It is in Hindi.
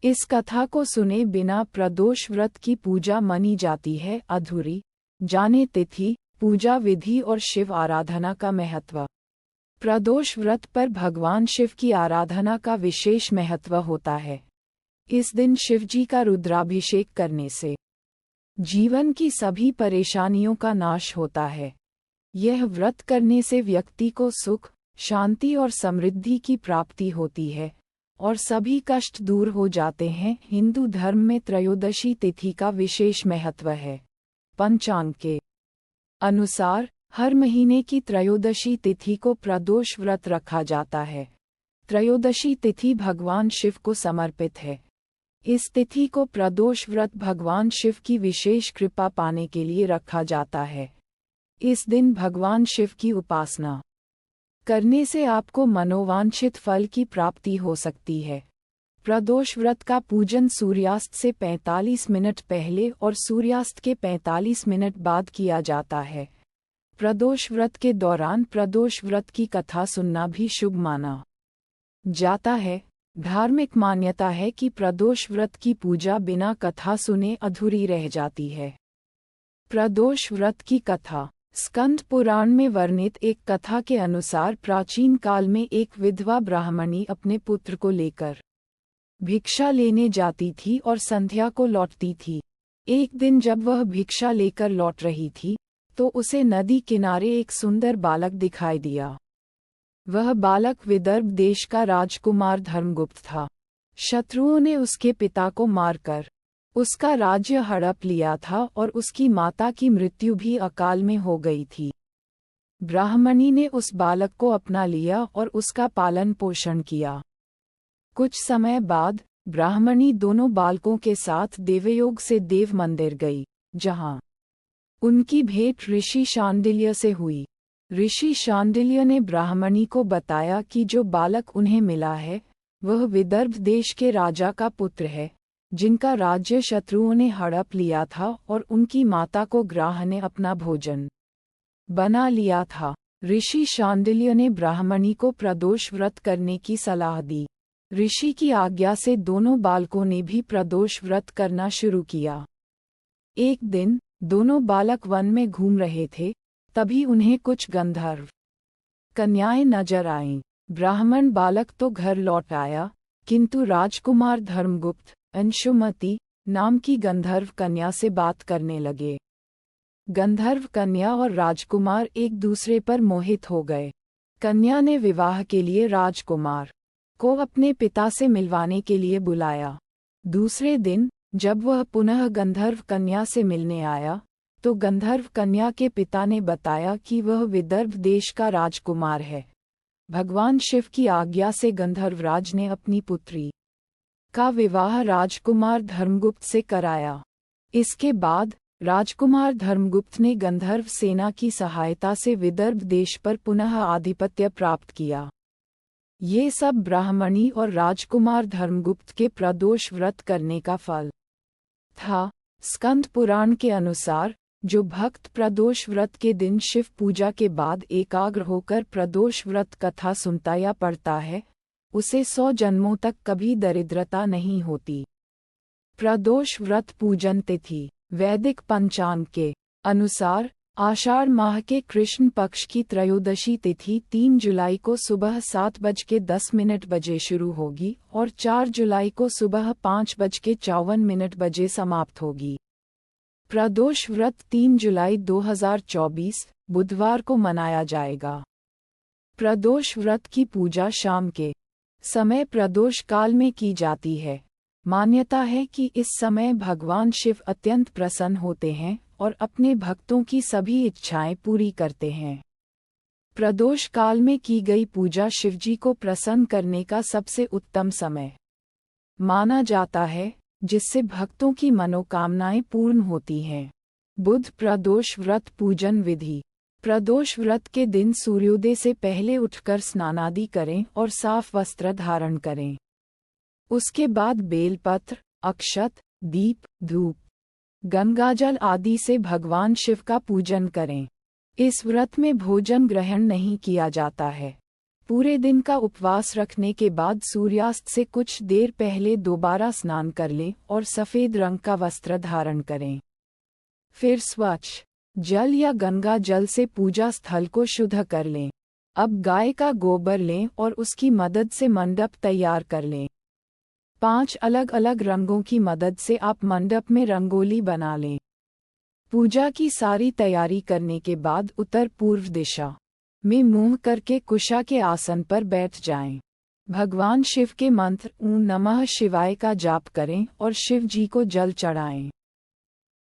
इस कथा को सुने बिना प्रदोष व्रत की पूजा मानी जाती है अधूरी। जाने तिथि, पूजा विधि और शिव आराधना का महत्व। प्रदोष व्रत पर भगवान शिव की आराधना का विशेष महत्व होता है। इस दिन शिवजी का रुद्राभिषेक करने से जीवन की सभी परेशानियों का नाश होता है। यह व्रत करने से व्यक्ति को सुख, शांति और समृद्धि की प्राप्ति होती है और सभी कष्ट दूर हो जाते हैं। हिंदू धर्म में त्रयोदशी तिथि का विशेष महत्व है। पंचांग के अनुसार हर महीने की त्रयोदशी तिथि को प्रदोष व्रत रखा जाता है। त्रयोदशी तिथि भगवान शिव को समर्पित है। इस तिथि को प्रदोष व्रत भगवान शिव की विशेष कृपा पाने के लिए रखा जाता है। इस दिन भगवान शिव की उपासना करने से आपको मनोवांछित फल की प्राप्ति हो सकती है। प्रदोष व्रत का पूजन सूर्यास्त से 45 मिनट पहले और सूर्यास्त के 45 मिनट बाद किया जाता है। प्रदोष व्रत के दौरान प्रदोष व्रत की कथा सुनना भी शुभ माना जाता है। धार्मिक मान्यता है कि प्रदोष व्रत की पूजा बिना कथा सुने अधूरी रह जाती है। प्रदोष व्रत की कथा। स्कंद पुराण में वर्णित एक कथा के अनुसार प्राचीन काल में एक विधवा ब्राह्मणी अपने पुत्र को लेकर भिक्षा लेने जाती थी और संध्या को लौटती थी। एक दिन जब वह भिक्षा लेकर लौट रही थी तो उसे नदी किनारे एक सुंदर बालक दिखाई दिया। वह बालक विदर्भ देश का राजकुमार धर्मगुप्त था। शत्रुओं ने उसके पिता को मारकर उसका राज्य हड़प लिया था और उसकी माता की मृत्यु भी अकाल में हो गई थी। ब्राह्मणी ने उस बालक को अपना लिया और उसका पालन पोषण किया। कुछ समय बाद ब्राह्मणी दोनों बालकों के साथ देवयोग से देव मंदिर गई, जहां उनकी भेंट ऋषि शांडिल्य से हुई। ऋषि शांडिल्य ने ब्राह्मणी को बताया कि जो बालक उन्हें मिला है वह विदर्भ देश के राजा का पुत्र है, जिनका राज्य शत्रुओं ने हड़प लिया था और उनकी माता को ग्राह ने अपना भोजन बना लिया था। ऋषि शांडिल्य ने ब्राह्मणी को प्रदोष व्रत करने की सलाह दी। ऋषि की आज्ञा से दोनों बालकों ने भी प्रदोष व्रत करना शुरू किया। एक दिन दोनों बालक वन में घूम रहे थे, तभी उन्हें कुछ गंधर्व कन्याएं नजर आईं। ब्राह्मण बालक तो घर लौट आया, किंतु राजकुमार धर्मगुप्त अंशुमति नाम की गंधर्व कन्या से बात करने लगे। गंधर्व कन्या और राजकुमार एक दूसरे पर मोहित हो गए। कन्या ने विवाह के लिए राजकुमार को अपने पिता से मिलवाने के लिए बुलाया। दूसरे दिन जब वह पुनः गंधर्व कन्या से मिलने आया तो गंधर्व कन्या के पिता ने बताया कि वह विदर्भ देश का राजकुमार है। भगवान शिव की आज्ञा से गंधर्वराज ने अपनी पुत्री का विवाह राजकुमार धर्मगुप्त से कराया। इसके बाद राजकुमार धर्मगुप्त ने गंधर्व सेना की सहायता से विदर्भ देश पर पुनः आधिपत्य प्राप्त किया। ये सब ब्राह्मणी और राजकुमार धर्मगुप्त के प्रदोष व्रत करने का फल था। स्कंद पुराण के अनुसार जो भक्त प्रदोष व्रत के दिन शिव पूजा के बाद एकाग्र होकर प्रदोष व्रत कथा सुनता या पढ़ता है, उसे 100 जन्मों तक कभी दरिद्रता नहीं होती। प्रदोष व्रत पूजन तिथि। वैदिक पंचांग के अनुसार आषाढ़ माह के कृष्ण पक्ष की त्रयोदशी तिथि 3 जुलाई को सुबह 7:10 बजे शुरू होगी और 4 जुलाई को सुबह 5:54 बजे समाप्त होगी। प्रदोष व्रत 3 जुलाई 2024 बुधवार को मनाया जाएगा। प्रदोष व्रत की पूजा शाम के समय प्रदोष काल में की जाती है। मान्यता है कि इस समय भगवान शिव अत्यंत प्रसन्न होते हैं और अपने भक्तों की सभी इच्छाएं पूरी करते हैं। प्रदोष काल में की गई पूजा शिवजी को प्रसन्न करने का सबसे उत्तम समय माना जाता है, जिससे भक्तों की मनोकामनाएं पूर्ण होती हैं। बुध प्रदोष व्रत पूजन विधि। प्रदोष व्रत के दिन सूर्योदय से पहले उठकर स्नानादि करें और साफ वस्त्र धारण करें। उसके बाद बेलपत्र, अक्षत, दीप, धूप, गंगाजल आदि से भगवान शिव का पूजन करें। इस व्रत में भोजन ग्रहण नहीं किया जाता है। पूरे दिन का उपवास रखने के बाद सूर्यास्त से कुछ देर पहले दोबारा स्नान कर लें और सफ़ेद रंग का वस्त्र धारण करें। फिर स्वच्छ जल या गंगा जल से पूजा स्थल को शुद्ध कर लें। अब गाय का गोबर लें और उसकी मदद से मंडप तैयार कर लें। 5 अलग अलग रंगों की मदद से आप मंडप में रंगोली बना लें। पूजा की सारी तैयारी करने के बाद उत्तर पूर्व दिशा में मुंह करके कुशा के आसन पर बैठ जाएं। भगवान शिव के मंत्र ॐ नमः शिवाय का जाप करें और शिव जी को जल चढ़ाएं।